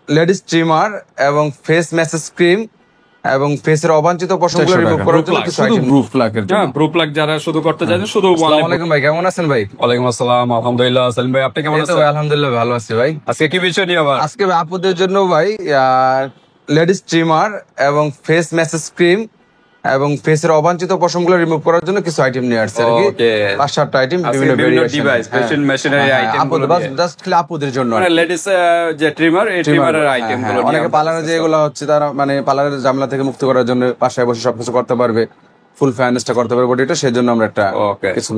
Ladies trimmer এবং face message cream এবং ফেসের অবাঞ্ছিত পশমগুলো রিমুভ করার জন্য কিছু আইটেম। ব্রু প্লাকের জন্য ব্রু প্লাক যারা শুধু করতে চান শুধু। আসসালামু আলাইকুম ভাই, কেমন আছেন ভাই? ওয়ালাইকুম আসসালাম, আলহামদুলিল্লাহ। সালিম ভাই আপনি কেমন আছেন? আলহামদুলিল্লাহ ভালো আছি ভাই। আজকে কি বিষয় নিয়ে আবার? আজকে আপুদের জন্য ভাই লেডিস ট্রিমার এবং ফেস ম্যাসেজ ক্রিম এবং ফেসের অবাঞ্ছিত পশমগুলো রিমুভ করার জন্য কিছু আইটেম নিয়ে আসছে আর কি। 5-7টা আইটেম, বিভিন্ন ডিভাইস, ফ্যাশন মেশিনারি আইটেম গুলো জাস্ট আপুদের জন্য, মানে লেডিস যে ট্রিমার, এই ট্রিমারের আইটেম গুলো। অনেকে পার্লারে যেগুলো হচ্ছে তারা মানে পার্লারের ঝামেলা থেকে মুক্ত করার জন্য বাসায় বসে সবকিছু করতে পারবে, ফুল ফ্যানেসটা করতে পারবে বডিটা, সেজন্য আমরা একটা কিছু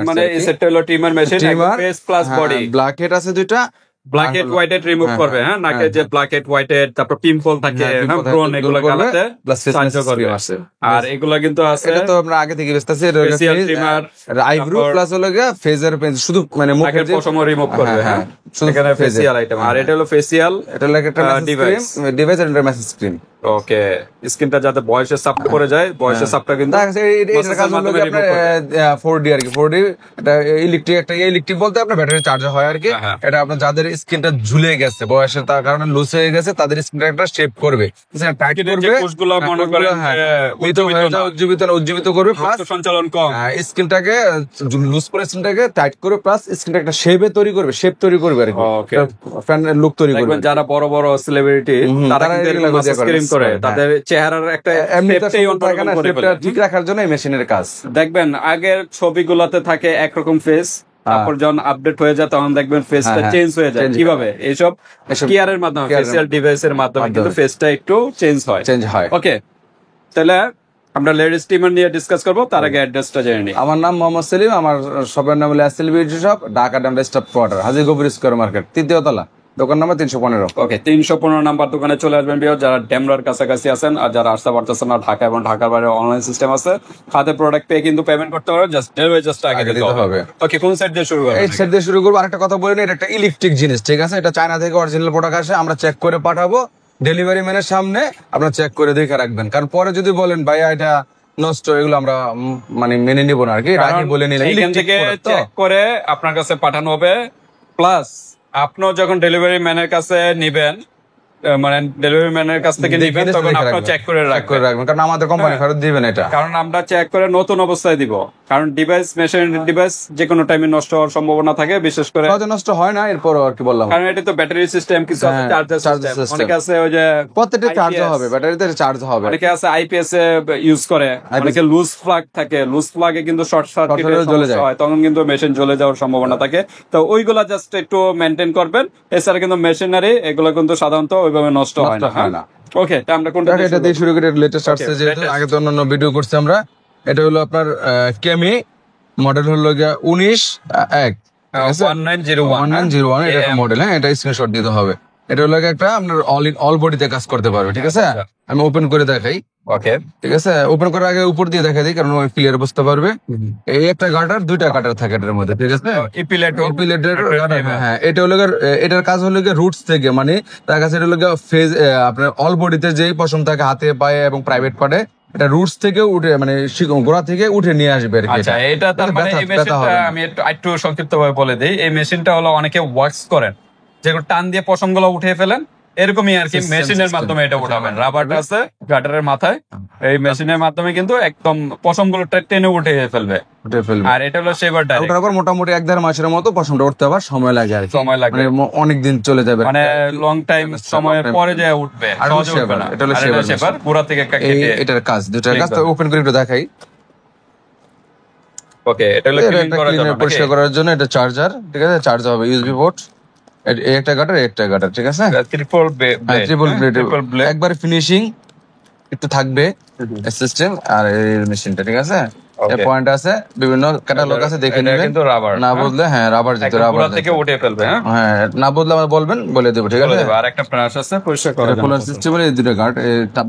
মানে এই সেটটা হলো trimmer machine, face plus body. Black head আছে দুইটা, black head white head remove করবে। হ্যাঁ, নাকে যে ব্ল্যাক হেড হোয়াইট হেড, তারপর পিম্পল থাকে, হ্যাঁ ব্রন, এগুলো কাটাতে সাহায্য করবে। আর এগুলো কিন্তু আছে, এটা তো আমরা আগে থেকে বেচতেছি, ফেসিয়াল ট্রিমার, আইব্রো প্লাস হলো ফেজার পেন, শুধু মানে মুখের পশম রিমুভ করবে। হ্যাঁ, শুধু এখানে ফেসিয়াল আইটেম। আর এটা হলো ফেসিয়াল, এটা হলো একটা ডিভাইস আর এটা মেসেজ স্ক্রিন। ওকে, স্কিনটা যাতে বয়সের চাপ পড়ে যায়, বয়সের চাপটা কিন্তু এটার কাজ হলো আপনার 4D আর কি। 4D এটা ইলেকট্রিক বলতে আপনার ব্যাটারি চার্জ হয় আর কি। এটা আপনার যাদের স্কিনটা ঝুলে গেছে, বয়সের তার কারণে লুজ হয়ে গেছে, তাদের স্কিনটা একটা শেপ করবে, টাইট করবে, কোষগুলো মনে করেন উজ্জীবিত করবে, প্লাস সঞ্চালন কম, স্কিনটাকে লুজ করে স্কিনটাকে টাইট করে, প্লাস স্কিনটা একটা শেপ তৈরি করবে আর কি, ফ্যান লুক তৈরি করবে। যারা বড় বড় সেলিব্রিটি তারা কিন্তু করে তাদের চেহারার একটা ঠিক রাখার জন্য এই মেশিনের কাজ। দেখবেন আগের ছবিগুলোতে থাকে একরকম ফেস, তারপর যখন আপডেট হয়ে যায় তখন দেখবেন ফেসটা চেঞ্জ হয়ে যায়। কিভাবে? এইসব কেয়ারের মাধ্যমে, ফেসিয়াল ডিভাইসের মাধ্যমে কিন্তু ফেসটা একটু চেঞ্জ হয়। ওকে, তাহলে আমরা লেডিস ট্রিমার নিয়ে ডিসকাস করবো। তার আগে অ্যাড্রেসটা জেনে নিই। আমার নাম মোহাম্মদ সেলিম, আমার শপের নাম হলো SL beauty shop, Dhaka Damra staff quarter, Haji Gafur square market, 3য় তলা, দোকান নাম্বার 315। ওকে, 315 নাম্বার দোকানে চলে আসবেন যারা ডেমরার কাছাকাছি আছেন। আর যারা আসতে পারতেছেন না, ঢাকা এবং ঢাকার বাইরে অনলাইন সিস্টেম আছে, হাতে প্রোডাক্ট পেয়ে কিন্তু পেমেন্ট করতে পারবেন, জাস্ট আগে দিতে হবে। ওকে, কোন সাইড দিয়ে শুরু করব? এই সাইড দিয়ে শুরু করব। আরেকটা কথা বলে নিই, এটা একটা ইলেকট্রিক জিনিস, ঠিক আছে? এটা চায়না থেকে অরিজিনাল প্রোডাক্ট আসে, আমরা চেক করে পাঠাবো, ডেলিভারি ম্যানের সামনে আপনারা চেক করে দেখে রাখবেন, কারণ পরে যদি বলেন ভাইয়া এটা নষ্ট, এগুলো আমরা মানে মেনে নিব না আর কি। আগে বলে নিলাম, এখান থেকে চেক করে আপনার কাছে পাঠানো হবে, প্লাস আপনিও যখন ডেলিভারি ম্যানের কাছে নিবেন, মানে ডেলিভারি ম্যানের কাছ থেকে নিবেন, তখন আপনিও চেক করে রাখবেন, কারণ আমাদের কোম্পানি ফেরত দিবেন এটা, কারণ আমরা চেক করে নতুন অবস্থায় দিব। কারণ ডিভাইস, মেশিন ডিভাইস যে কোনো টাইমে নষ্ট হওয়ার সম্ভাবনা থাকে, বিশেষ করে হয়তো নষ্ট হয় না, এরপর আর কি বললাম, কারণ এটা তো ব্যাটারি সিস্টেম, কিছু আছে চার্জার সিস্টেম, অনেকে আছে ওই যে প্রত্যেকটা চার্জ হবে, ব্যাটারিতে চার্জ হবে, অনেকে আছে আইপিএস এ ইউজ করে, অনেকে লুজ প্লাগ থাকে, লুজ প্লাগে কিন্তু শর্ট সার্কিট হয়, তখন কিন্তু মেশিন জ্বলে যাওয়ার সম্ভাবনা থাকে। তো ওইগুলা জাস্ট একটু মেইনটেইন করবেন। এছাড়া কিন্তু মেশিনারি এগুলো কিন্তু সাধারণত ওইভাবে নষ্ট হয় না। ওকে, আমরা কোনটা দিয়ে শুরু করি? লেটেস্ট আসছে, যেহেতু আগে তো অন্যান্য ভিডিও করছি আমরা। এটা হলো আপনার কেমি, মডেল হলো 1901 এটা একটা মডেল। হ্যাঁ, এটা স্ক্রিনশট দিতে হবে। এটা হলো একটা আপনার অল বডিতে কাজ করতে পারবে, ঠিক আছে? আমি ওপেন করে দেখাই। ওকে, ঠিক আছে, ওপেন করার আগে উপর দিয়ে দেখা দিই, কারণ ক্লিয়ার বুঝতে পারবে। এই একটা গাটার, দুইটা গাটার থাকে এটার মধ্যে, ঠিক আছে? হ্যাঁ, এটা হলো এটার কাজ হলো রুটস থেকে, মানে তার কাছে এটা হলো ফেজ, আপনার অল বডিতে যে পশম থাকে হাতে, পায়ে এবং প্রাইভেট পার্টে, এটা রুটস থেকে উঠে, মানে গোড়া থেকে উঠে নিয়ে আসবে আর কি। আচ্ছা, এটা তার মানে এই মেশিনটা আমি একটু সংক্ষিপ্ত ভাবে বলে দিই। এই মেশিনটা হলো অনেকে ওয়াক্স করেন, যেগুলো টান দিয়ে পশমগুলো উঠে ফেলেন, এরকমই আর কি মেশিনের মাধ্যমে এটা উঠাবেন। রাবারটা আছে গাটারের মাথায়, এই মেশিনের মাধ্যমে কিন্তু একদম পশমগুলো টেনে উঠে ফেলবে। আর এটা হলো শেভার ডাইরেক্ট। ওটার উপর মোটামুটি 1-1.5 মাসের মতো পশমটা উঠতে আবার সময় লাগে আর কি, মানে অনেক দিন চলে যাবে, মানে লং টাইম সময়ের পরে যায় উঠবে, সহজে উঠবে না। এটা হলো শেভার, গোড়া থেকে একটা কেটে। এটার কাজ, দুটার কাজ। তো ওপেন করে একটু দেখাই। ওকে, এটা হলো পরিষ্কার করার জন্য এটা চার্জার, ঠিক আছে? চার্জ হবে ইউএসবি পোর্ট, একটা গাটার, ঠিক আছে? ট্রিপল ব্লেড, একবার ফিনিশিং একটু থাকবে সিস্টেম। আর এই মেশিনটা, ঠিক আছে, পয়েন্ট আছে, বিভিন্ন ক্যাটালগ আছে, দেখে নেবেন। না বললে রাবার যেতে, রাবার থেকে উঠে ফেলবে। হ্যাঁ, না বললে আমার বলবেন, বলে দেবো, ঠিক আছে? আর একটা ব্রাশ আছে পরিষ্কার করার জন্য, খোলার সিস্টেম, এই দুটো গার্ড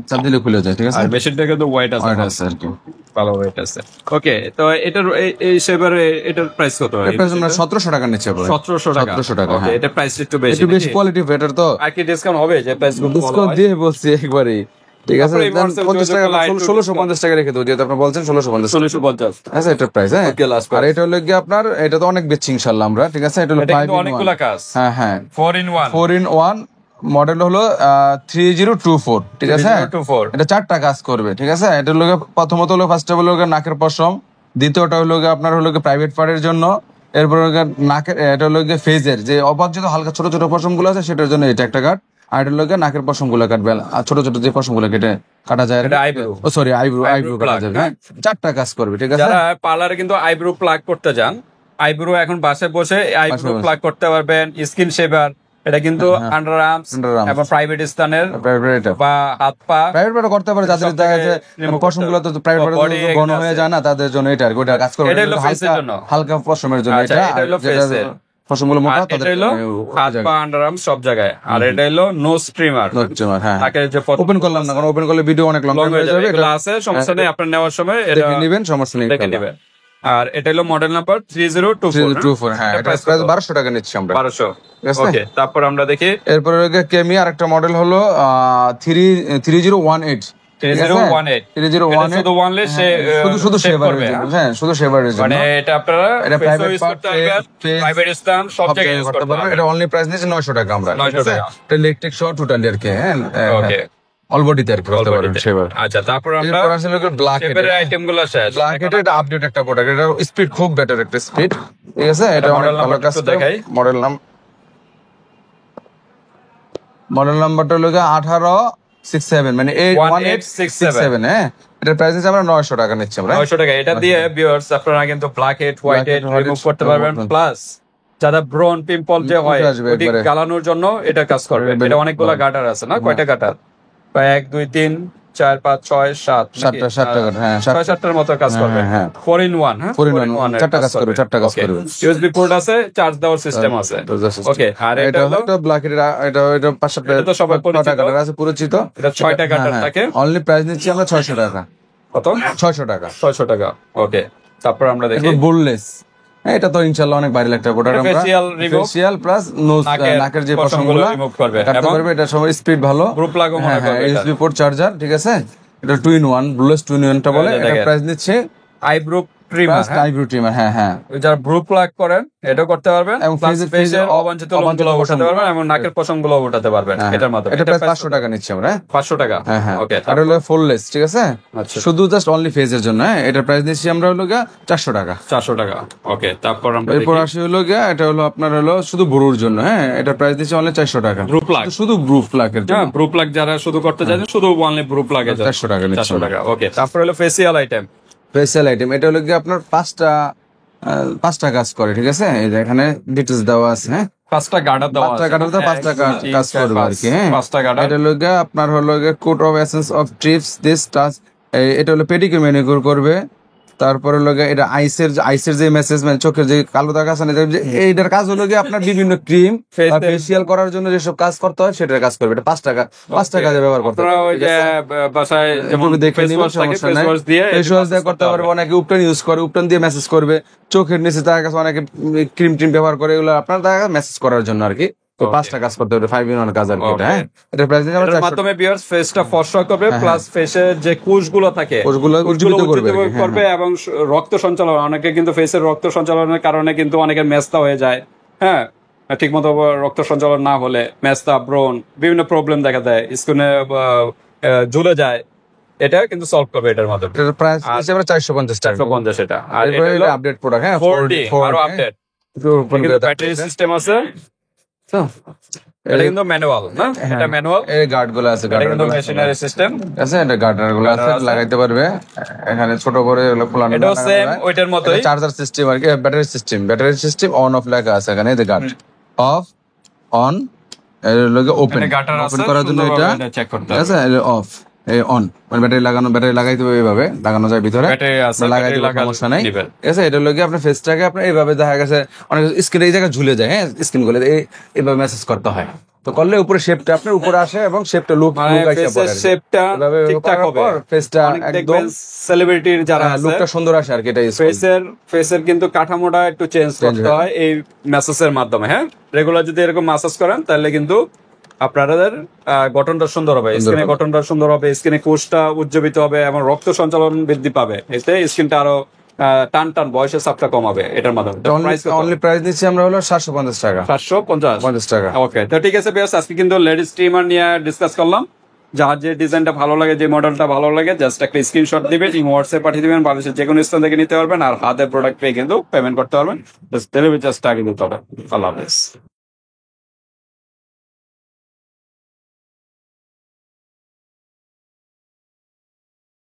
চাপ দিলে খুলে যায়, ঠিক আছে? আর মেশিনটা কিন্তু ওয়েট আছে আর কি, ভালো ওয়েট আছে। ওকে, তো এটার এই শেভারে এটার প্রাইস কত? এর প্রাইস আমরা 1700 টাকা নিচে পড়ে। 1700 টাকা। ওকে, এটা প্রাইস একটু বেশি, কোয়ালিটি বেটার, তো আর কি ডিসকাউন্ট হবে? যে প্রাইস ডিসকাউন্ট দিয়ে বলছি একবারই, ঠিক আছে, তারপরে এই Mars এর 50 টাকা, light 1650 টাকা রেখে দেবো, যেহেতু আপনি বলছেন 1650। 1650 আচ্ছা, এটা প্রাইস, হ্যাঁ। Okay, last price. আর এটা হলো গিয়ে আপনার, এটা তো অনেক বেচছি ইনশাআল্লাহ আমরা, ঠিক আছে। এটা হলো এটা 5 কিন্তু in 1, অনেকগুলা কাজ। হ্যাঁ হ্যাঁ, 4 in 1 4 in 1 মডেল হলো 3024, ঠিক আছে। 3024 এটা 4টা কাজ করবে, ঠিক আছে। এটা হলো গিয়ে প্রথমত হলো, ফার্স্ট অফ অল হলো নাকের পশম, দ্বিতীয়টা হলো গিয়ে আপনার হলো গিয়ে প্রাইভেট পার্টের জন্য, এরপর হলো গিয়ে নাকের, এটা হলো গিয়ে ফেজের যে অবাঞ্ছিত হালকা ছোট ছোট পশম গুলো আছে সেটার জন্য এটা একটা কাট। আর এটা হলো গিয়ে নাকের পশম গুলো কাটবে, আর ছোট ছোট যে পশম গুলো কেটে কাটা যায়, এটা eyebrow। ও সরি, আইব্রো কাটা plug, যাবে, হ্যাঁ। 4টা কাজ করবে, ঠিক আছে। যারা পার্লারে কিন্তু আইব্রো প্লাগ করতে যান, আইব্রো এখন বাসায় বসে আইব্রো বসে। প্লাগ করতে পারবেন, স্কিন শেভার, এটা কিন্তু আন্ডার আর্মস Underarms। এবং প্রাইভেট স্থানের প্রাইভেট বা হাত পা প্রাইভেট পার্ট করতে পারে, যাদের সব দেখা থেকে যাচ্ছে remove পশম গুলো তো প্রাইভেট বা body পার্ট ঘন এখানে হয়ে আছে। যায় না, তাদের জন্য এটা আর কি, ওটা কাজ করবে। এটা হলো face এর জন্য। হালকা পশমের জন্য আচ্ছা, এটা, এটা হলো আর যেটা face এর। পশম গুলো মোটা আর এটা হলো হাত পা আন্ডার আর্মস সব জায়গায়। আর এটা হলো নোজ ট্রিমার, হ্যাঁ। তাকে যে ওপেন করলাম না, কারণ ওপেন করলে ভিডিও অনেক লং লং হয়ে যাবে, এগুলো এটা আছে, সমস্যা নেই, আপনার নেওয়ার সময় এটা দেখে নেবেন, সমস্যা নেই। দেখে নেবেন। আর এটা হলো মডেল নাম্বার 3024, 324, হ্যাঁ। এটা প্রাইস 1200 টাকা নিচ্ছি আমরা। 1200। ঠিক আছে? ওকে, তারপর আমরা দেখি এরপরে কেমি আর একটা মডেল হলো 3018, 3018 এটা 3018, শুধু ওয়ানলেস সে শুধু shape শেভারের করবে, জন্য, হ্যাঁ, শুধু শেভারের জন্য। মানে এটা আপনারা এটা ফেসও private ইউজ part, করতে পারবেন, face, প্রাইভেট স্থান সব সব জায়গায় জায়গায় ইউজ করতে করতে পারবেন। পারবেন। এটা অনলি প্রাইস নিচ্ছে 900 টাকা আমরা, 900 ঠিক আছে? টাকা। এটা ইলেকট্রিক সহ টোটালি আর কি, হ্যাঁ। ওকে, অল বডিতে আর কি করতে পারবেন শেভার। আচ্ছা, তারপর আমরা এরপর আসলে ব্ল্যাক শেপের আইটেম গুলো শেষ। ব্ল্যাক এটা আপডেট একটা প্রোডাক্ট, এটা স্পিড খুব বেটার একটা স্পিড, ঠিক আছে। এটা অনেক model ভালো number কাজ একটু করে। দেখাই। মডেল নাম্বারটা হলো 1867, মানে 1867, হ্যাঁ। এটার প্রাইস আছে আমরা 900 টাকা নিচ্ছি আমরা। 900 টাকা। এটা দিয়ে ভিউয়ার্স আপনারা কিন্তু black head, white head white remove head করতে পারবেন, remove প্লাস যারা ব্রন পিম্পল যে হয় উঠে আসবে ওটি একবারে। গালানোর জন্য এটা কাজ করবে। একবারে এটা অনেকগুলো গাটার আছে না, কয়টা গাটার? 1 2 3 4 5 6 7 7টা গাটার, হ্যাঁ, 6-7টার মতো কাজ করবে। হ্যাঁ। 4 in 1, হ্যাঁ, 4 in 1, 4টা কাজ করবে, 4টা কাজ করবে। ইউএসবি পোর্ট আছে, চার্জ দেওয়ার সিস্টেম আছে। ওকে, আর এটা হলো এটা ব্ল্যাক এটা 5-7টা, এটা তো সবাই পরিচিত। 6টা গাটার আছে, পরিচিত। এটা 6টা গাটার থাকে। অনলি প্রাইস নিচ্ছি আমরা 600 টাকা। কত? 600 টাকা। 600 টাকা। ওকে, তারপর আমরা দেখি এরপর বোললেস, এটা তো ইনশাআল্লাহ অনেক ভাইরাল একটা প্রোডাক্ট। আমরা Facial remove, facial plus nose, নাকের যে পশমগুলো রিমুভ করবে কাটতে এবং পারবে। এটা সবার স্পিড ভালো, গ্রুপ লাগও মনে হ্যাঁ হ্যাঁ, করবে। ইউএসবি পোর্ট চার্জার, ঠিক আছে। এটা 2 in 1, ব্লুলেস 2 in 1টা বলে। এটা এটা দেখেন। প্রাইস নিচ্ছে আইব্রো ট্রিমার, আইব্রো ট্রিমার, হ্যাঁ হ্যাঁ। যারা ব্রু প্লাগ করেন এটাও করতে পারবেন, এবং প্লাস ফেসের ফেসের অবাঞ্ছিত লোমগুলো পশম ওঠাতে পারবেন এবং নাকের পশমগুলো ওঠাতে পারবেন হ্যাঁ, এটার মাধ্যমে। এটা প্রাইস 500 টাকা নিচ্ছে আমরা, হ্যাঁ। 500 টাকা। হ্যাঁ হ্যাঁ। ওকে, আর হলো ফুললেস, ঠিক আছে। আচ্ছা, শুধু জাস্ট অনলি ফেসের জন্য, হ্যাঁ। এটার প্রাইস নিচ্ছি আমরা হলো 400 টাকা। 400 টাকা। ওকে, তারপর আমরা এরপর দেখি আসি হলো এটা হলো আপনার হলো শুধু ব্রুর জন্য, হ্যাঁ। এটা প্রাইস দিচ্ছে অনলি 400 টাকা। ব্রু প্লাগ, শুধু ব্রু প্লাগের জন্য হ্যাঁ, ব্রু প্লাগ যারা শুধু করতে চাইছেন, শুধু ওয়ানলি ব্রু প্লাগে 400 টাকা নিচ্ছে। 400 টাকা। ওকে, তারপর হলো ফেসিয়াল আইটেম। ফেসিয়াল আইটেম, এটা হলো আপনার 5টা কাজ করে, ঠিক আছে। এই যে এখানে ডিটেইলস দেওয়া আছে, হ্যাঁ। 5টা গার্ডার দেওয়া আছে, 5টা কাটাতে 5টা কাজ করবে আর কি, হ্যাঁ। 5টা গার্ডার। এটা হলো আপনার হলো coat of essence of trips this touch, এটা হলো পেডিকিউর ম্যানিকিউর করবে। তারপরে হলো এটা আইসের যে মেসেজ, মানে চোখের যে কালো দাগ আছে না, এইটার কাজ হলো আপনার বিভিন্ন ক্রিম ফেসিয়াল করার জন্য যেসব কাজ করতে হয় সেটার কাজ করবে। এটা 5টা কাজে ব্যবহার করতে আপনারা ওই যে বাসায় যেমন দেখে ফেস নিবেন, ওয়াশ থাকে, সমস্যা ফেস নাই। ওয়াশ দিয়ে ফেস ওয়াশ দিয়ে করতে পারবে, অনেকে উপটান ইউজ করে, উপটান দিয়ে মেসেজ করবে। চোখের নিচে তার কাছে অনেকে ক্রিম ব্যবহার করে, এগুলো আপনার তার মেসেজ করার জন্য আর কি। তো 5টা কাজ করতে হবে, 5 in 1 কাজ আর কি এটা, হ্যাঁ। এটা প্রাইস আমরা এটার 400 মাধ্যমে ভিউয়ার্স ফেসটা ফর্সা করবে, প্লাস ফেসের যে কোষগুলো থাকে কোষগুলো উজ্জীবিত করবে আর কি, হ্যাঁ, করবে এবং রক্ত সঞ্চালন, অনেকে কিন্তু ফেসের রক্ত সঞ্চালনের কারণে কিন্তু অনেকের মেস্তা হয়ে যায়, হ্যাঁ। ঠিক মতো রক্ত সঞ্চালন না হলে মেস্তা, ব্রন, বিভিন্ন প্রবলেম দেখা দেয়, স্কিনে ঝুলে যায়। এটা কিন্তু সলভ করবে এটার মাধ্যমে। এটার প্রাইস হচ্ছে আমরা 450 টাকা। 450 এটা। আর এরপরে এটা হলো আপডেট প্রোডাক্ট, হ্যাঁ, 4D, আরো আপডেট। ব্যাটারি সিস্টেম আছে, এটা কিন্তু ম্যানুয়াল না, এটা ম্যানুয়াল। এই গার্ড গুলো আছে, এটা কিন্তু মেশিনারি সিস্টেম আছে, এটা গার্ডার গুলো আছে, লাগাইতে পারবে। এখানে ছোট বড় এগুলো খোলানো, এটাও সেম ওইটার মতোই। চার্জার সিস্টেম আর কি, ব্যাটারি সিস্টেম অন অফ লেখা আছে এখানে। এই গার্ড অফ, অন, এর লগে ওপেন, ওপেন করার জন্য এটা চেক করতে ঠিক আছে। অফ, এই অন, মানে ব্যাটারি লাগাইতে হবে, এইভাবে লাগানো যায় ভিতরে, ব্যাটারি আছে, লাগাইতে ব্যাটারি সমস্যা নাই, নিবেন। ঠিক আছে। এটা লগে আপনার ফেসটাকে আপনার এইভাবে দেখা গেছে অনেক স্ক্রিন এই জায়গায় ঝুলে যায়, হ্যাঁ, স্ক্রিন গুলো এইভাবে মেসেজ করতে হয়। তো করলে উপরে শেপটা আপনার উপরে আসে এবং শেপটা লুক মানে ফেসের শেপটা ঠিকঠাক হবে, ফেসটা একদম সেলিব্রিটির যারা আছে লুকটা সুন্দর আসে আর কি। এটা ফেসের কিন্তু কাঠামোটা একটু চেঞ্জ করতে হয় এই ম্যাসাজের মাধ্যমে, হ্যাঁ। রেগুলার যদি এরকম ম্যাসাজ করেন তাহলে কিন্তু আপনাদের গঠনটা সুন্দর হবে, স্কিনের গঠনটা সুন্দর হবে, স্কিনে কোষটা উজ্জীবিত হবে এবং রক্ত সঞ্চালন বৃদ্ধি পাবে, এতে স্কিনটা আরো টান টান বয়সের চাপটা কমাবে এটার মাধ্যমে। অনলি প্রাইস দিচ্ছি আমরা হলো 750 টাকা। 750 টাকা। ওকে, তো ঠিক আছে বেশ, আজকে কিন্তু লেডিস স্ট্রিমার নিয়ে ডিসকাস করলাম। যার যে ডিজাইনটা ভালো লাগে, যে মডেলটা ভালো লাগে, জাস্ট একটা স্ক্রিনশট দিবেন, হোয়াটসঅ্যাপ পাঠিয়ে দিবেন, বাংলাদেশের যে কোনো স্থান থেকে নিতে পারবেন, আর হাতে প্রোডাক্ট পেয়ে কিন্তু পেমেন্ট করতে পারবেন। জাস্ট ডেলিভারি চার্জটা আগে দিতে হবে। আল্লাহ হাফেজ।